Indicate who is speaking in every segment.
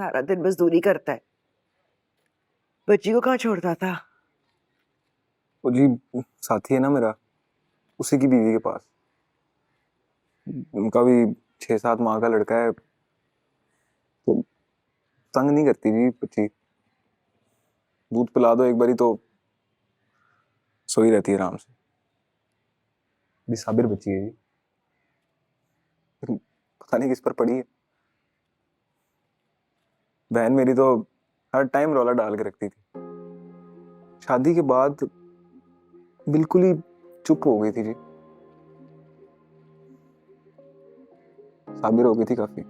Speaker 1: सारा दिन मजदूरी करता है, बच्ची को कहाँ छोड़ता था?
Speaker 2: वो जी साथी है ना मेरा, उसी की बीवी के पास। उनका भी 6-7 माह का लड़का है, तो तंग नहीं करती जी बच्ची। दूध पिला दो एक बारी तो सोई रहती है आराम से। भी साबिर बच्ची है जी, पता नहीं किस पर पड़ी है। बहन मेरी तो हर टाइम रौला डाल के रखती थी, शादी के बाद बिल्कुल ही चुप हो गई थी जी। साबिर हो गई थी काफी।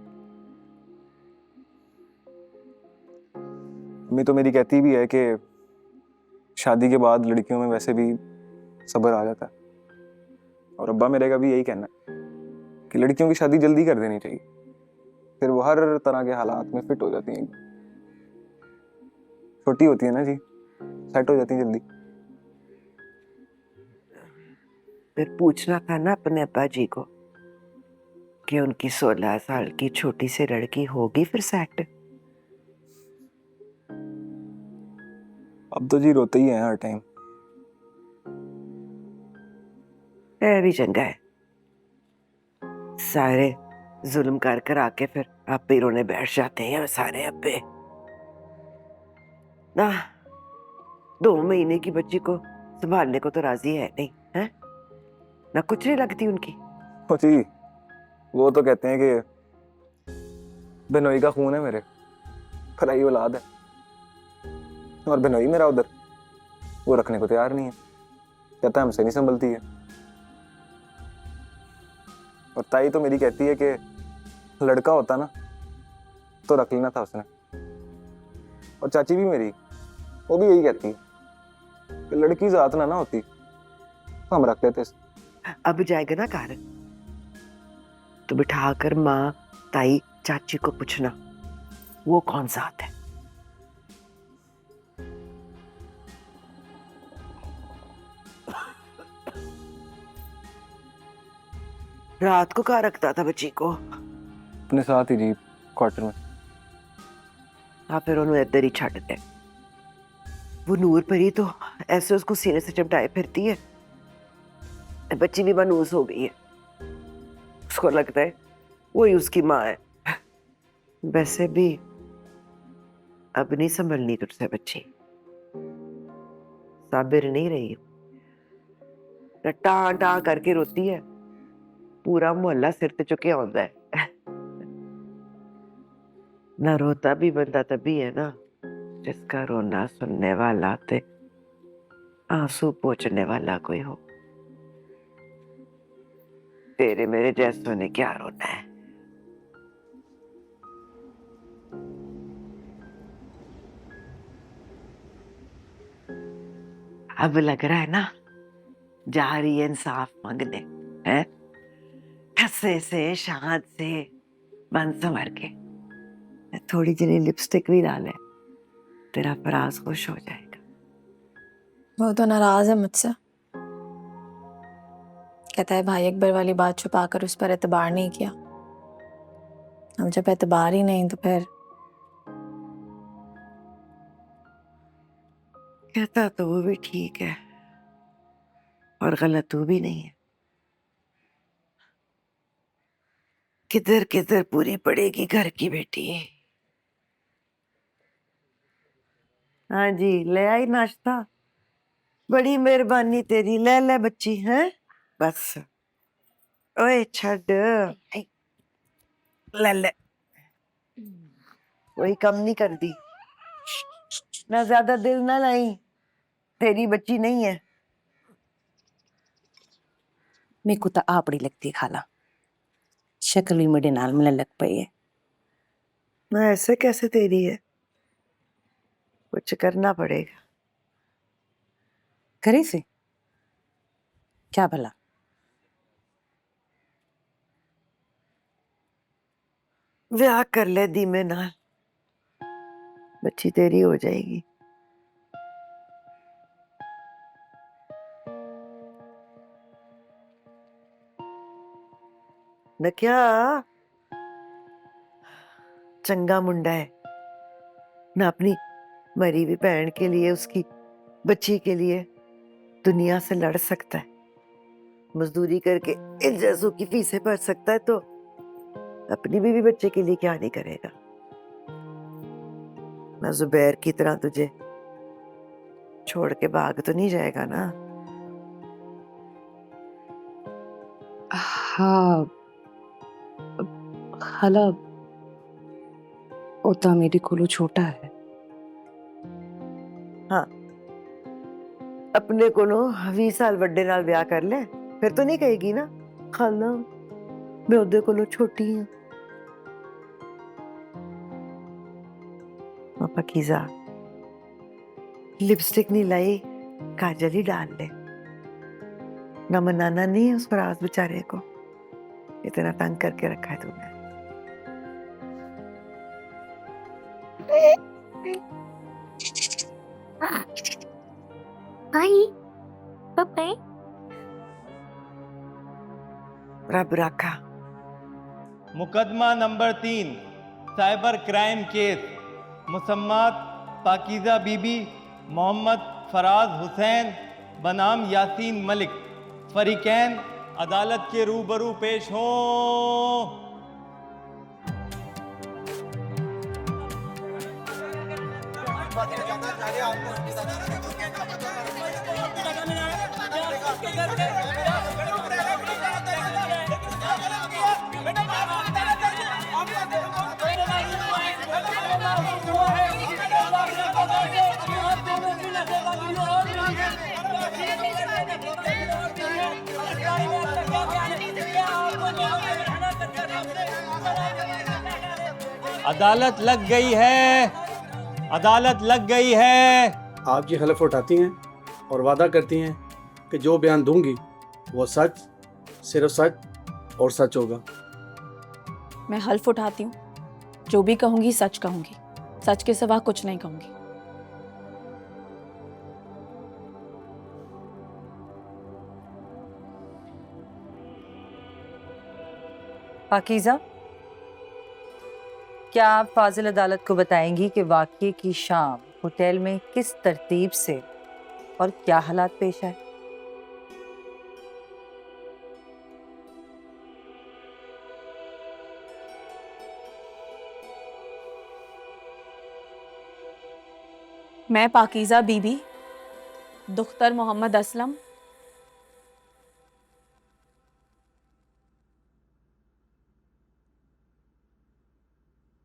Speaker 2: मम्मी तो मेरी कहती भी है कि शादी के बाद लड़कियों में वैसे भी सब्र आ जाता है, और अब्बा मेरे का भी यही कहना है कि लड़कियों की शादी जल्दी कर देनी चाहिए, फिर वो हर तरह के हालात में फिट हो जाती हैं। छोटी होती है ना जी, सेट हो जाती है जल्दी।
Speaker 1: फिर पूछना था ना अपने अब्बा जी को कि उनकी 16 साल की छोटी सी लड़की होगी फिर सेट।
Speaker 2: अब तो जी रोते ही हैं हर टाइम।
Speaker 1: है भी चंगा है, सारे जुल्म कर कर आके फिर आप पे रोने बैठ जाते हैं सारे अब्बे ना। 2 महीने की बच्ची को संभालने को तो राजी है नहीं है ना, कुछ नहीं लगती उनकी।
Speaker 2: ओ जी, वो तो कहते हैं कि बिनोई का खून है मेरे, खराई औलाद है, और बिनोई मेरा उधर वो रखने को तैयार नहीं है, कहता है हमसे नहीं संभलती है। और ताई तो मेरी कहती है कि लड़का होता ना तो रख लेना था उसने। और चाची भी मेरी, वो भी यही कहती है कि लड़की जात ना होती तो हम रख लेते।
Speaker 1: अब जाएगा ना घर तो बिठाकर माँ ताई चाची को पूछना वो कौन जात है। रात को कहाँ रखता था बच्ची को?
Speaker 2: अपने साथ ही जी, क्वार्टर में।
Speaker 1: हाँ फिर उन्होंने इधर ही छੱਡ दे। वो नूर परी तो ऐसे उसको सीने से चिपटाए फिरती है, बच्ची भी मनूस हो गई है, उसको लगता है वही उसकी माँ है। वैसे भी अब नहीं संभलनी तुझसे बच्ची, साबिर नहीं रही, टां टां करके रोती है, पूरा मोहल्ला सिर ते चुके आंदा है। ना रोता भी बंदा तभी है ना जिसका रोना सुनने वाला ते आंसू पोंछने वाला कोई हो। तेरे मेरे जैसों ने क्या रोना है। अब लग रहा है ना जा रही है इंसाफ मांगने, है ठस्से से शांत से बन संवर के, थोड़ी जनी लिपस्टिक भी डाले, तेरा फराज खुश हो जाएगा।
Speaker 3: वो तो नाराज है मुझसे, कहता है भाई अकबर वाली बात छुपाकर उस पर एतबार नहीं किया। अब जब एतबार ही नहीं तो फिर
Speaker 1: कहता तो वो भी ठीक है और गलत तू भी नहीं है। किधर किधर पूरी पड़ेगी घर की बेटी। हाँ जी ले आई नाश्ता, बड़ी मेहरबानी तेरी, ले ले बच्ची है बस। ओए छड़ ले ले, कोई कम नहीं कर दी ना, ज्यादा दिल ना लाई, तेरी बच्ची नहीं है।
Speaker 4: मेरे को तो आप बड़ी लगती है खाला, शक्ल भी मेरे नाल मिलने लग पई है।
Speaker 1: ना ऐसे कैसे तेरी है, कुछ करना पड़ेगा।
Speaker 4: करे से क्या भला?
Speaker 1: ब्याह कर ले धीमे नाल, बच्ची तेरी हो जाएगी। न क्या चंगा मुंडा है, ना अपनी मरी हुई बहन के लिए, उसकी बच्ची के लिए दुनिया से लड़ सकता है, मजदूरी करके इन जैसों की फीसें भर सकता है, तो अपनी बीवी बच्चे के लिए क्या नहीं करेगा। ना जुबैर की तरह तुझे छोड़ के भाग तो नहीं जाएगा ना?
Speaker 4: हाँ खाला, ओता मेरे कोलो छोटा है।
Speaker 1: हाँ, अपने को 20 साल बड़े नाल ब्याह कर ले, फिर तो नहीं कहेगी ना खाला मैं ओदे कोलो छोटी हूं। पाकीज़ा, लिपस्टिक नहीं लाई, काजल ही डाल ले। ना मनाना नहीं है उस फराज बेचारे को, इतना तंग करके रखा है तूने। रब रखा।
Speaker 5: मुकदमा नंबर 3 साइबर क्राइम केस मुसम्मात पाकीज़ा बीबी मोहम्मद फराज हुसैन बनाम यासीन मलिक, फरीकैन अदालत के रूबरू पेश हों। अदालत लग गई है, अदालत लग गई है।
Speaker 6: आप ये हलफ उठाती हैं और वादा करती हैं कि जो बयान दूंगी वो सच, सिर्फ सच और सच होगा।
Speaker 3: मैं हल्फ उठाती हूँ, जो भी कहूंगी सच कहूंगी, सच के सिवा कुछ नहीं कहूंगी।
Speaker 7: पाकीज़ा, क्या आप फाजिल अदालत को बताएंगी कि वाक़ये की शाम होटल में किस तरतीब से और क्या हालात पेश आए?
Speaker 3: मैं पाकीज़ा बीबी दुख्तर मोहम्मद असलम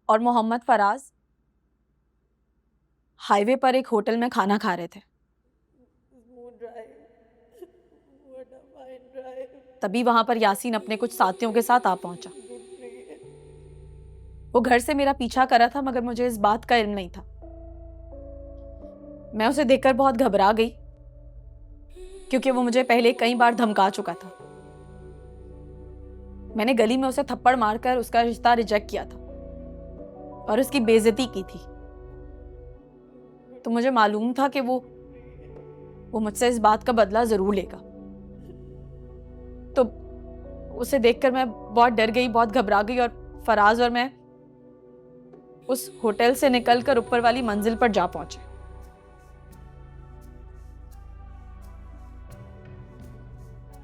Speaker 3: और मोहम्मद फराज हाईवे पर एक होटल में खाना खा रहे थे। तभी वहां पर यासीन अपने कुछ साथियों के साथ आ पहुंचा। वो घर से मेरा पीछा कर रहा था, मगर मुझे इस बात का इल्म नहीं था। मैं उसे देखकर बहुत घबरा गई, क्योंकि वो मुझे पहले कई बार धमका चुका था। मैंने गली में उसे थप्पड़ मारकर उसका रिश्ता रिजेक्ट किया था और उसकी बेइज्जती की थी। तो मुझे मालूम था कि वो मुझसे इस बात का बदला जरूर लेगा। तो उसे देखकर मैं बहुत डर गई, बहुत घबरा गई, और फराज और मैं उस होटल से निकलकर ऊपर वाली मंजिल पर जा पहुंचे।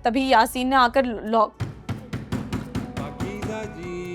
Speaker 3: तभी यासीन ने आकर
Speaker 5: पाकीज़ा जी,